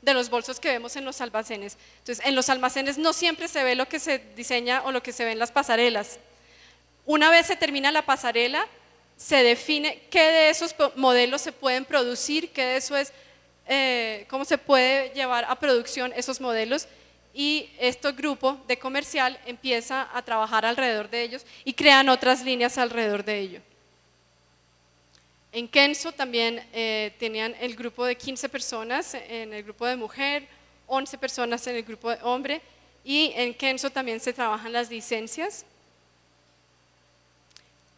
de los bolsos que vemos en los almacenes. Entonces, en los almacenes no siempre se ve lo que se diseña o lo que se ve en las pasarelas. Una vez se termina la pasarela, se define qué de esos modelos se pueden producir, qué de eso es, cómo se puede llevar a producción esos modelos, y este grupo de comercial empieza a trabajar alrededor de ellos y crean otras líneas alrededor de ello. En Kenzo también tenían el grupo de 15 personas en el grupo de mujer, 11 personas en el grupo de hombre, y en Kenzo también se trabajan las licencias.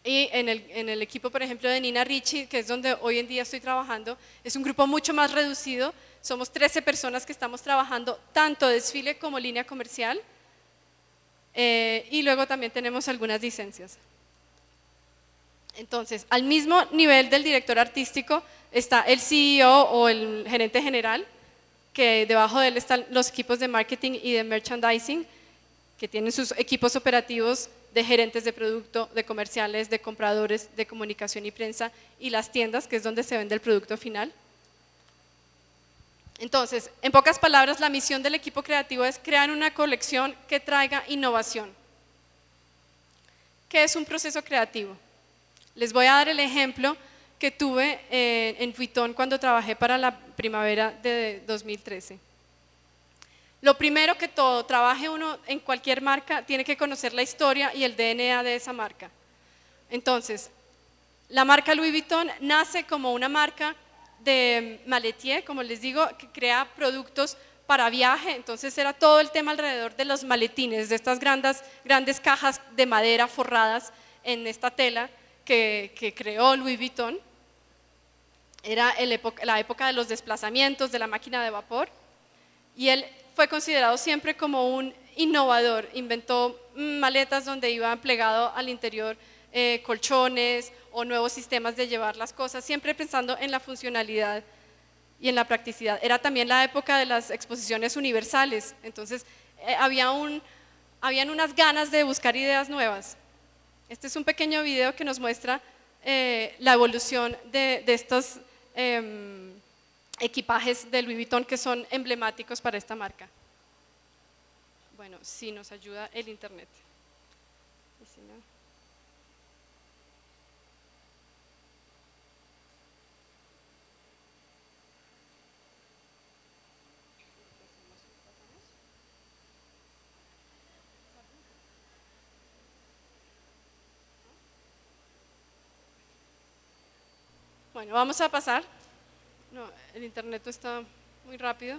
Y en el equipo, por ejemplo, de Nina Ricci, que es donde hoy en día estoy trabajando, es un grupo mucho más reducido, somos 13 personas que estamos trabajando tanto desfile como línea comercial, y luego también tenemos algunas licencias. Entonces, al mismo nivel del director artístico está el CEO o el gerente general, que debajo de él están los equipos de marketing y de merchandising, que tienen sus equipos operativos de gerentes de producto, de comerciales, de compradores, de comunicación y prensa, y las tiendas, que es donde se vende el producto final. Entonces, en pocas palabras, la misión del equipo creativo es crear una colección que traiga innovación. ¿Qué es un proceso creativo? Les voy a dar el ejemplo que tuve en Vuitton cuando trabajé para la primavera de 2013. Lo primero que todo, trabaje uno en cualquier marca, tiene que conocer la historia y el DNA de esa marca. Entonces, la marca Louis Vuitton nace como una marca de maletier, como les digo, que crea productos para viaje. Entonces era todo el tema alrededor de los maletines, de estas grandes cajas de madera forradas en esta tela que creó Louis Vuitton. Era la época de los desplazamientos, de la máquina de vapor, y él fue considerado siempre como un innovador. Inventó maletas donde iba plegado al interior colchones o nuevos sistemas de llevar las cosas, siempre pensando en la funcionalidad y en la practicidad. Era también la época de las exposiciones universales, entonces habían unas ganas de buscar ideas nuevas. Este es un pequeño video que nos muestra la evolución de estos equipajes de Louis Vuitton que son emblemáticos para esta marca. Bueno, sí nos ayuda el internet. Y si no. Bueno, vamos a pasar. No, el internet está muy rápido.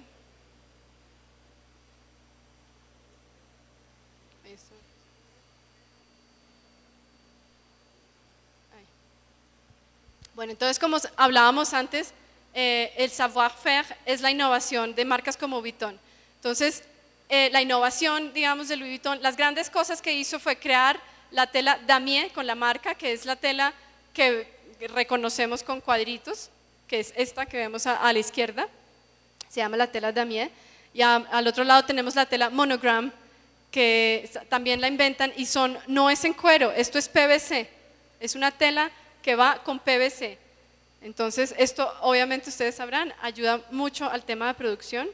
Eso. Ahí. Bueno, entonces como hablábamos antes, el savoir-faire es la innovación de marcas como Vuitton. Entonces, la innovación, digamos, de Louis Vuitton, las grandes cosas que hizo fue crear la tela damier con la marca, que es la tela que reconocemos con cuadritos, que es esta que vemos a la izquierda, se llama la tela damier, y al otro lado tenemos la tela monogram, que también la inventan y no es en cuero, esto es PVC, es una tela que va con PVC. Entonces esto, obviamente ustedes sabrán, ayuda mucho al tema de producción.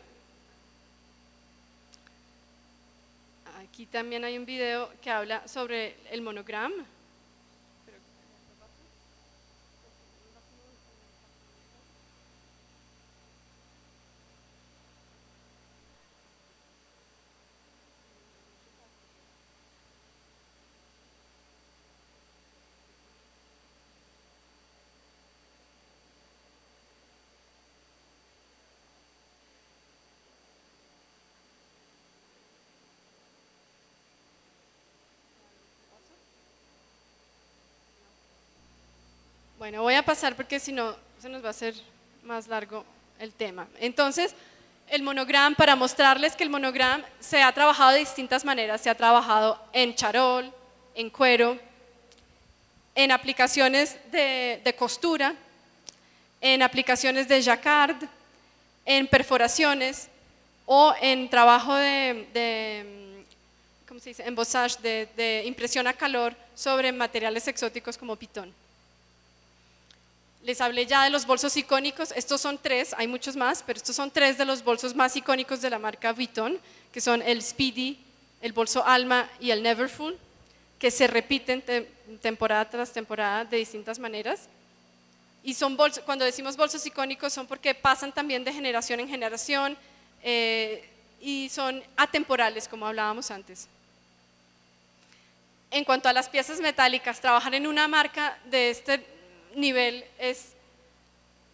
Aquí también hay un video que habla sobre el monogram. Bueno, voy a pasar porque si no se nos va a hacer más largo el tema. Entonces, el monogram, para mostrarles que el monogram se ha trabajado de distintas maneras, se ha trabajado en charol, en cuero, en aplicaciones de costura, en aplicaciones de jacquard, en perforaciones o en trabajo ¿cómo se dice? Embossage, de impresión a calor sobre materiales exóticos como pitón. Les hablé ya de los bolsos icónicos, estos son 3, hay muchos más, pero estos son 3 de los bolsos más icónicos de la marca Vuitton, que son el Speedy, el bolso Alma y el Neverfull, que se repiten temporada tras temporada de distintas maneras. Y son bolsos, cuando decimos bolsos icónicos son porque pasan también de generación en generación y son atemporales, como hablábamos antes. En cuanto a las piezas metálicas, trabajar en una marca de este nivel es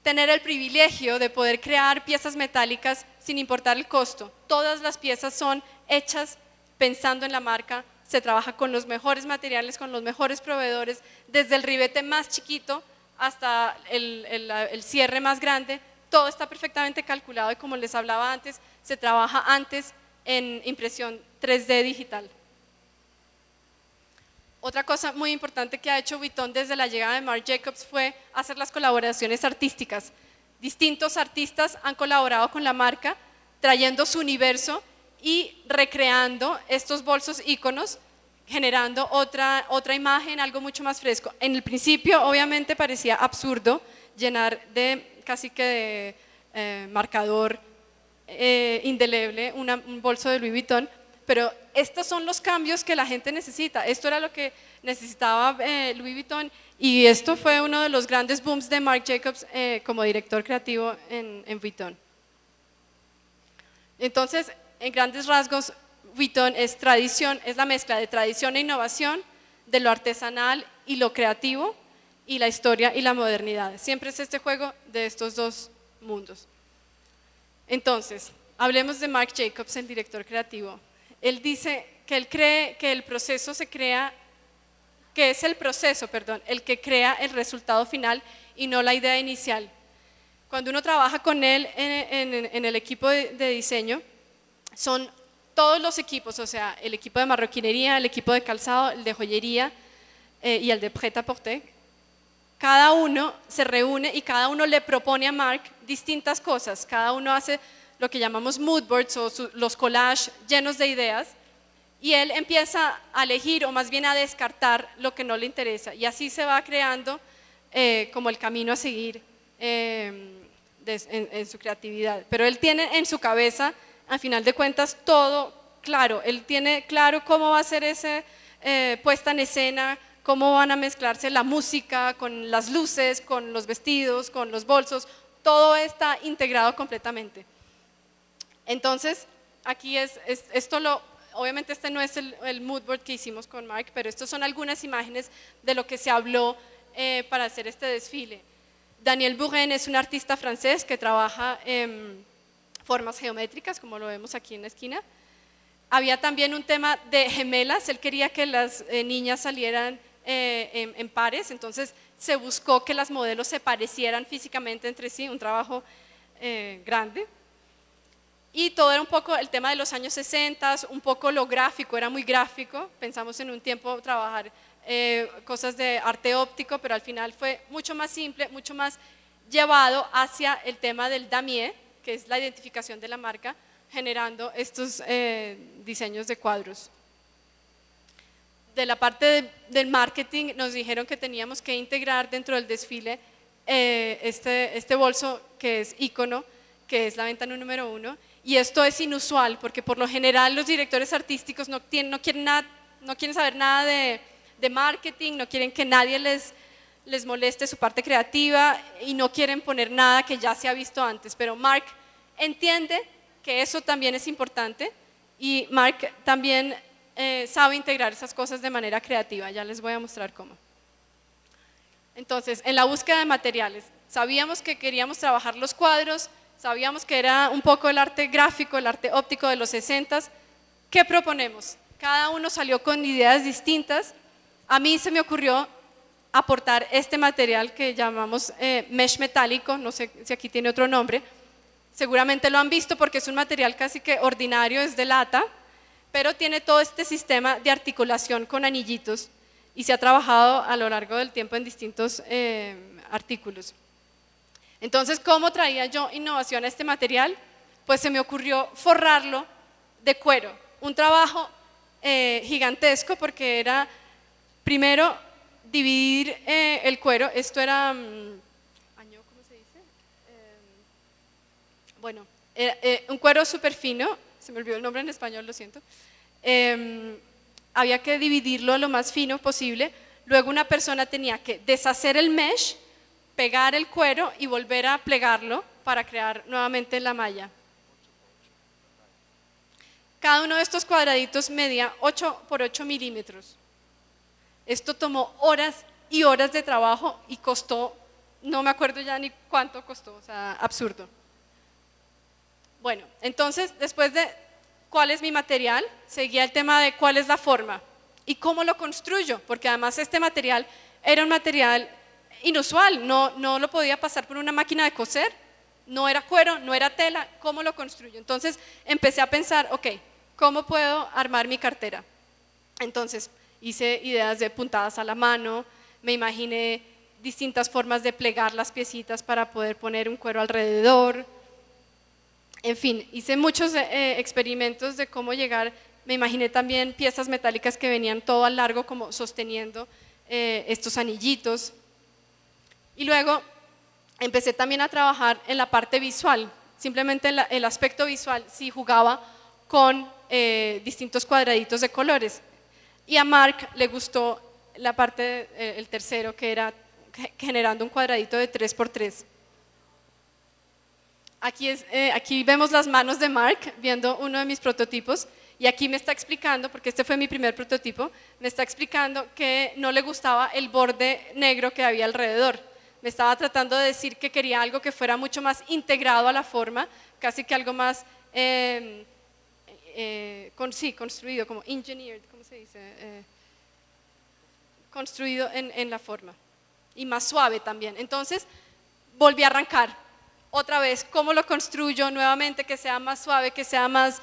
tener el privilegio de poder crear piezas metálicas sin importar el costo. Todas las piezas son hechas pensando en la marca, se trabaja con los mejores materiales, con los mejores proveedores, desde el ribete más chiquito hasta el cierre más grande, todo está perfectamente calculado y como les hablaba antes, se trabaja antes en impresión 3D digital. Otra cosa muy importante que ha hecho Vuitton desde la llegada de Marc Jacobs fue hacer las colaboraciones artísticas. Distintos artistas han colaborado con la marca, trayendo su universo y recreando estos bolsos íconos, generando otra imagen, algo mucho más fresco. En el principio, obviamente, parecía absurdo llenar de casi que de marcador indeleble un bolso de Louis Vuitton, pero estos son los cambios que la gente necesita. Esto era lo que necesitaba Louis Vuitton y esto fue uno de los grandes booms de Marc Jacobs como director creativo en Vuitton. Entonces, en grandes rasgos, Vuitton es tradición, es la mezcla de tradición e innovación, de lo artesanal y lo creativo, y la historia y la modernidad. Siempre es este juego de estos dos mundos. Entonces, hablemos de Marc Jacobs, el director creativo. Él dice que él cree que el proceso se crea, que es el proceso, perdón, el que crea el resultado final y no la idea inicial. Cuando uno trabaja con él en el equipo de diseño, son todos los equipos, o sea, el equipo de marroquinería, el equipo de calzado, el de joyería y el de prêt-à-porter. Cada uno se reúne y cada uno le propone a Marc distintas cosas, cada uno hace lo que llamamos mood boards o los collages llenos de ideas y él empieza a elegir o más bien a descartar lo que no le interesa y así se va creando como el camino a seguir en su creatividad. Pero él tiene en su cabeza, al final de cuentas, todo claro, él tiene claro cómo va a ser esa puesta en escena, cómo van a mezclarse la música con las luces, con los vestidos, con los bolsos, todo está integrado completamente. Entonces, aquí obviamente este no es el mood board que hicimos con Marc, pero estas son algunas imágenes de lo que se habló para hacer este desfile. Daniel Buren es un artista francés que trabaja en formas geométricas, como lo vemos aquí en la esquina. Había también un tema de gemelas, él quería que las niñas salieran en pares, entonces se buscó que las modelos se parecieran físicamente entre sí, un trabajo grande. Y todo era un poco el tema de los años 60, un poco lo gráfico, era muy gráfico, pensamos en un tiempo trabajar cosas de arte óptico, pero al final fue mucho más simple, mucho más llevado hacia el tema del damier, que es la identificación de la marca, generando estos diseños de cuadros. De la parte del marketing nos dijeron que teníamos que integrar dentro del desfile este bolso que es ícono, que es la venta número 1, y esto es inusual porque por lo general los directores artísticos no quieren saber nada de marketing, no quieren que nadie les moleste su parte creativa y no quieren poner nada que ya se ha visto antes, pero Marc entiende que eso también es importante y Marc también sabe integrar esas cosas de manera creativa, ya les voy a mostrar cómo. Entonces, en la búsqueda de materiales, sabíamos que queríamos trabajar los cuadros, sabíamos que era un poco el arte gráfico, el arte óptico de los 60s. ¿Qué proponemos? Cada uno salió con ideas distintas. A mí se me ocurrió aportar este material que llamamos mesh metálico, no sé si aquí tiene otro nombre. Seguramente lo han visto porque es un material casi que ordinario, es de lata, pero tiene todo este sistema de articulación con anillitos y se ha trabajado a lo largo del tiempo en distintos artículos. Entonces, ¿cómo traía yo innovación a este material? Pues se me ocurrió forrarlo de cuero, un trabajo gigantesco porque era, primero, dividir el cuero, esto era bueno, un cuero súper fino, se me olvidó el nombre en español, lo siento. Había que dividirlo lo más fino posible, luego una persona tenía que deshacer el mesh, pegar el cuero y volver a plegarlo para crear nuevamente la malla. Cada uno de estos cuadraditos medía 8 por 8 milímetros. Esto tomó horas y horas de trabajo y costó, no me acuerdo ya ni cuánto costó, o sea, absurdo. Bueno, entonces, después de cuál es mi material, seguía el tema de cuál es la forma y cómo lo construyo, porque además este material era un material inusual, no lo podía pasar por una máquina de coser, no era cuero, no era tela, ¿cómo lo construyo? Entonces empecé a pensar, ok, ¿cómo puedo armar mi cartera? Entonces hice ideas de puntadas a la mano, me imaginé distintas formas de plegar las piecitas para poder poner un cuero alrededor. En fin, hice muchos experimentos de cómo llegar, me imaginé también piezas metálicas que venían todo al largo como sosteniendo estos anillitos. Y luego empecé también a trabajar en la parte visual, simplemente el aspecto visual, si jugaba con distintos cuadraditos de colores. Y a Mark le gustó la parte, el tercero, que era generando un cuadradito de 3×3. Aquí vemos las manos de Mark viendo uno de mis prototipos y aquí me está explicando, porque este fue mi primer prototipo, me está explicando que no le gustaba el borde negro que había alrededor. Me estaba tratando de decir que quería algo que fuera mucho más integrado a la forma, casi que algo más construido, como engineered, ¿cómo se dice? Construido en la forma y más suave también. Entonces volví a arrancar. Otra vez, ¿cómo lo construyo nuevamente que sea más suave, que sea más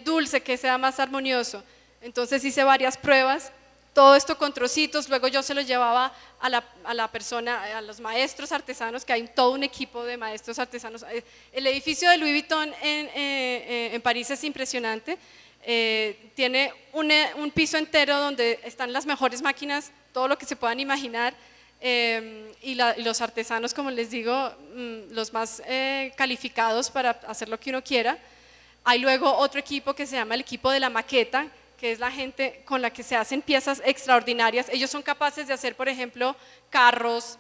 dulce, que sea más armonioso? Entonces hice varias pruebas, todo esto con trocitos, luego yo se lo llevaba a la persona, a los maestros artesanos, que hay todo un equipo de maestros artesanos. El edificio de Louis Vuitton en París es impresionante, tiene un piso entero donde están las mejores máquinas, todo lo que se puedan imaginar. Y los artesanos, como les digo, los más calificados para hacer lo que uno quiera. Hay luego otro equipo que se llama el equipo de la maqueta, que es la gente con la que se hacen piezas extraordinarias. Ellos son capaces de hacer, por ejemplo, carros,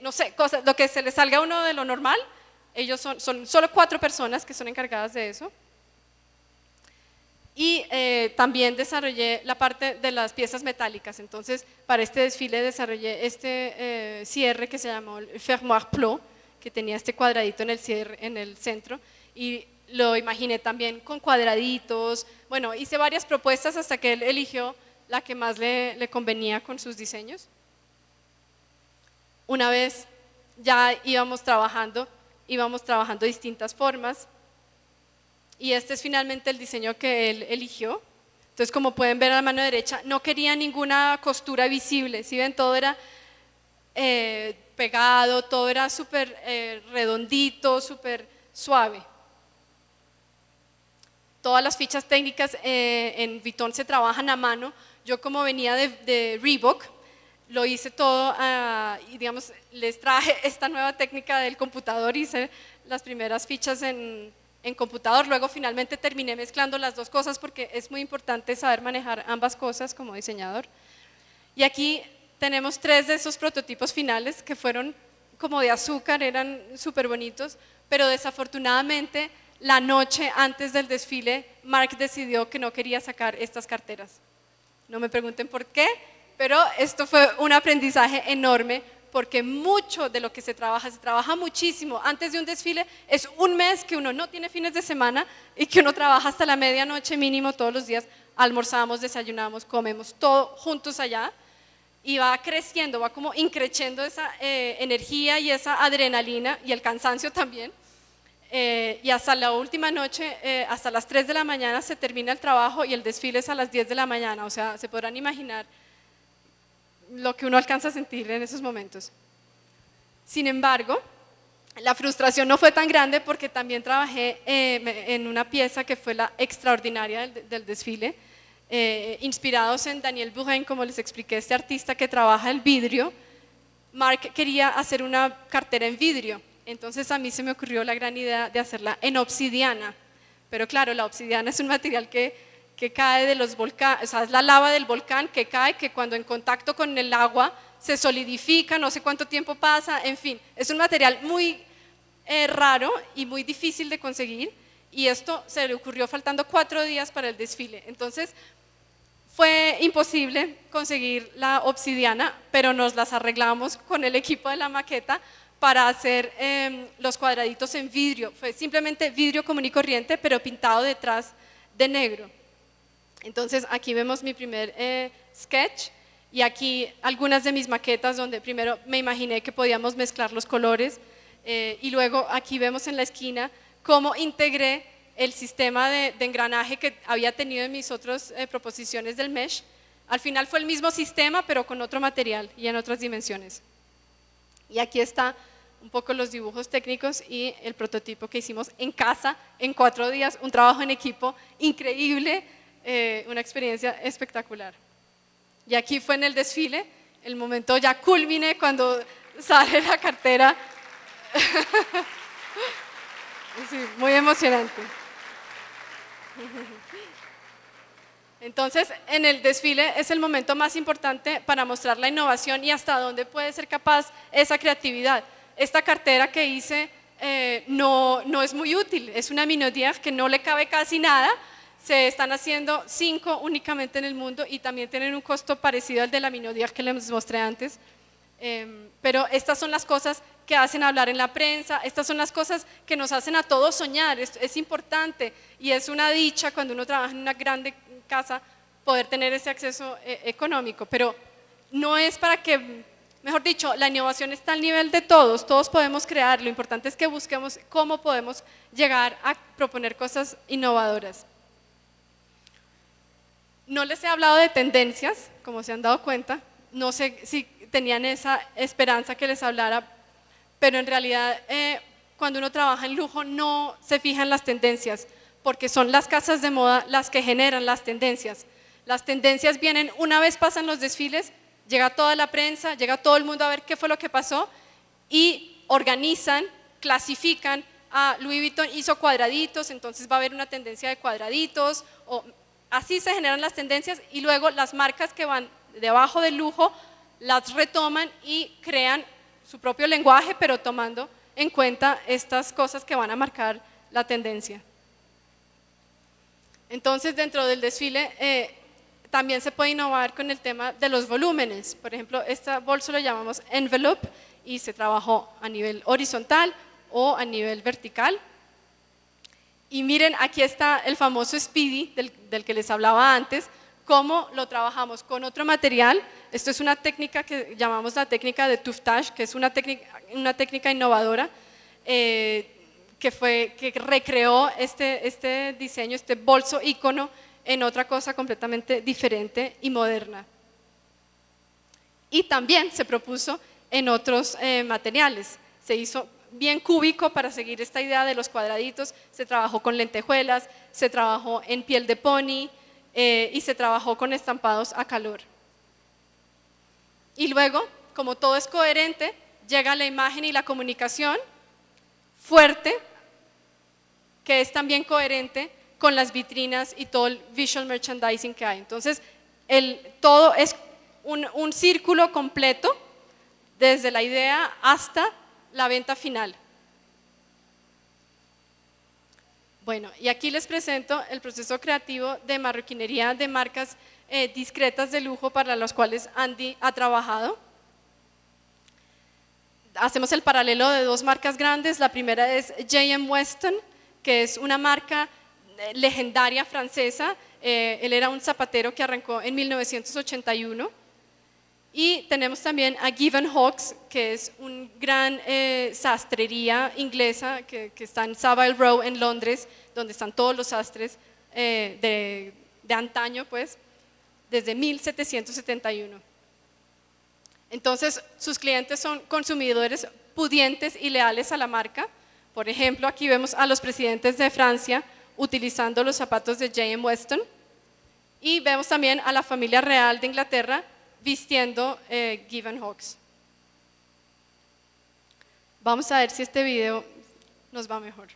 no sé, cosas, lo que se les salga a uno de lo normal. Ellos son solo 4 personas que son encargadas de eso. Y también desarrollé la parte de las piezas metálicas. Entonces, para este desfile desarrollé este cierre que se llamó el fermoir plot, que tenía este cuadradito en el cierre, en el centro, y lo imaginé también con cuadraditos. Bueno, hice varias propuestas hasta que él eligió la que más le convenía con sus diseños. Una vez ya íbamos trabajando distintas formas. Y este es finalmente el diseño que él eligió. Entonces, como pueden ver a la mano derecha, no quería ninguna costura visible. ¿Sí ven? Todo era pegado, todo era súper redondito, súper suave. Todas las fichas técnicas en Vuitton se trabajan a mano. Yo, como venía de Reebok, lo hice todo y digamos, les traje esta nueva técnica del computador, hice las primeras fichas en computador, luego finalmente terminé mezclando las dos cosas porque es muy importante saber manejar ambas cosas como diseñador. Y aquí tenemos 3 de esos prototipos finales que fueron como de azúcar, eran súper bonitos, pero desafortunadamente la noche antes del desfile Mark decidió que no quería sacar estas carteras. No me pregunten por qué, pero esto fue un aprendizaje enorme, porque mucho de lo que se trabaja muchísimo antes de un desfile, es un mes que uno no tiene fines de semana y que uno trabaja hasta la medianoche mínimo todos los días, almorzamos, desayunamos, comemos, todo juntos allá, y va creciendo, va como increciendo esa energía y esa adrenalina y el cansancio también, y hasta la última noche, hasta las 3 de la mañana se termina el trabajo y el desfile es a las 10 de la mañana, o sea, se podrán imaginar lo que uno alcanza a sentir en esos momentos. Sin embargo, la frustración no fue tan grande porque también trabajé en una pieza que fue la extraordinaria del desfile, inspirados en Daniel Buren, como les expliqué, este artista que trabaja el vidrio. Mark quería hacer una cartera en vidrio. Entonces a mí se me ocurrió la gran idea de hacerla en obsidiana, pero claro, la obsidiana es un material que cae de los volcanes, o sea, es la lava del volcán que cae, que cuando en contacto con el agua se solidifica, no sé cuánto tiempo pasa, en fin, es un material muy raro y muy difícil de conseguir, y esto se le ocurrió faltando 4 días para el desfile. Entonces fue imposible conseguir la obsidiana, pero nos las arreglamos con el equipo de la maqueta para hacer los cuadraditos en vidrio. Fue simplemente vidrio común y corriente, pero pintado detrás de negro. Entonces aquí vemos mi primer sketch, y aquí algunas de mis maquetas donde primero me imaginé que podíamos mezclar los colores, y luego aquí vemos en la esquina cómo integré el sistema de engranaje que había tenido en mis otras proposiciones del mesh. Al final fue el mismo sistema, pero con otro material y en otras dimensiones. Y aquí está un poco los dibujos técnicos y el prototipo que hicimos en casa en 4 días, un trabajo en equipo increíble, una experiencia espectacular. Y aquí fue en el desfile, el momento ya culmine cuando sale la cartera. Sí, muy emocionante. Entonces, en el desfile es el momento más importante para mostrar la innovación y hasta dónde puede ser capaz esa creatividad. Esta cartera que hice no es muy útil, es una Minaudière que no le cabe casi nada. Se están haciendo 5 únicamente en el mundo y también tienen un costo parecido al de la Minaudière que les mostré antes. Pero estas son las cosas que hacen hablar en la prensa, estas son las cosas que nos hacen a todos soñar. Es importante y es una dicha cuando uno trabaja en una grande casa poder tener ese acceso económico, pero no es para que, mejor dicho, la innovación está al nivel de todos, todos podemos crear, lo importante es que busquemos cómo podemos llegar a proponer cosas innovadoras. No les he hablado de tendencias, como se han dado cuenta, no sé si tenían esa esperanza que les hablara, pero en realidad cuando uno trabaja en lujo no se fija en las tendencias, porque son las casas de moda las que generan las tendencias. Las tendencias vienen una vez pasan los desfiles, llega toda la prensa, llega todo el mundo a ver qué fue lo que pasó y organizan, clasifican. Louis Vuitton hizo cuadraditos, entonces va a haber una tendencia de cuadraditos, así se generan las tendencias y luego las marcas que van debajo del lujo las retoman y crean su propio lenguaje, pero tomando en cuenta estas cosas que van a marcar la tendencia. Entonces, dentro del desfile también se puede innovar con el tema de los volúmenes. Por ejemplo, este bolso lo llamamos envelope y se trabajó a nivel horizontal o a nivel vertical. Y miren, aquí está el famoso Speedy del que les hablaba antes, cómo lo trabajamos con otro material. Esto es una técnica que llamamos la técnica de tuftage, que es una técnica innovadora que recreó este diseño, este bolso ícono en otra cosa completamente diferente y moderna. Y también se propuso en otros materiales, se hizo bien cúbico para seguir esta idea de los cuadraditos, se trabajó con lentejuelas, se trabajó en piel de pony y se trabajó con estampados a calor. Y luego, como todo es coherente, llega la imagen y la comunicación fuerte, que es también coherente con las vitrinas y todo el visual merchandising que hay. Entonces, todo es un círculo completo, desde la idea hasta la venta final. Bueno, y aquí les presento el proceso creativo de marroquinería de marcas discretas de lujo para las cuales Andy ha trabajado. Hacemos el paralelo de 2 marcas grandes. La primera es J.M. Weston, que es una marca legendaria francesa. Él era un zapatero que arrancó en 1981. Y tenemos también a Given Hawkes, que es una gran sastrería inglesa que está en Savile Row en Londres, donde están todos los sastres de antaño, pues, desde 1771. Entonces, sus clientes son consumidores pudientes y leales a la marca. Por ejemplo, aquí vemos a los presidentes de Francia utilizando los zapatos de J.M. Weston y vemos también a la familia real de Inglaterra vistiendo Given Hawkes. Vamos a ver si este video nos va mejor.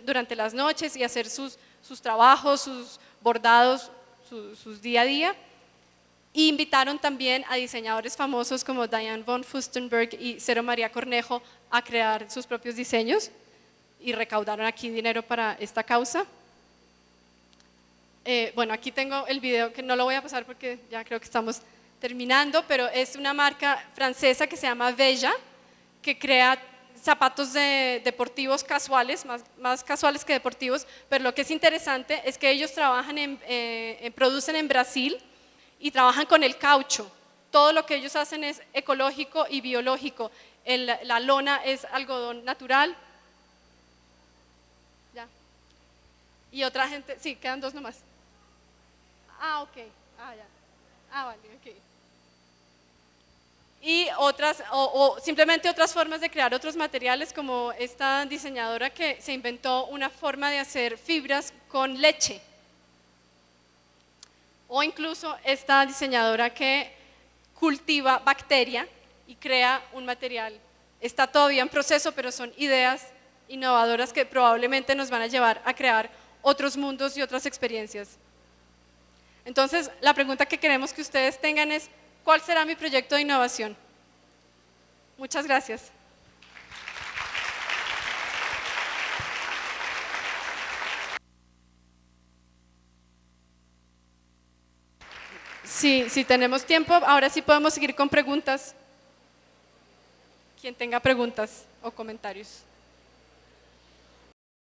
Durante las noches y hacer sus trabajos, sus bordados, sus día a día. Y invitaron también a diseñadores famosos como Diane von Furstenberg y Cero María Cornejo a crear sus propios diseños y recaudaron aquí dinero para esta causa. Bueno, aquí tengo el video que no lo voy a pasar porque ya creo que estamos terminando, pero es una marca francesa que se llama Vella, que crea zapatos deportivos casuales, más casuales que deportivos, pero lo que es interesante es que ellos trabajan producen en Brasil y trabajan con el caucho. Todo lo que ellos hacen es ecológico y biológico. La lona es algodón natural. Ya. Y otra gente, sí, quedan dos nomás. Ah, ok. Ah, ya. Ah, vale, ok. Y otras, o simplemente otras formas de crear otros materiales, como esta diseñadora que se inventó una forma de hacer fibras con leche. O incluso esta diseñadora que cultiva bacteria y crea un material. Está todavía en proceso, pero son ideas innovadoras que probablemente nos van a llevar a crear otros mundos y otras experiencias. Entonces, la pregunta que queremos que ustedes tengan es: ¿cuál será mi proyecto de innovación? Muchas gracias. Sí, si tenemos tiempo, ahora sí podemos seguir con preguntas. Quien tenga preguntas o comentarios.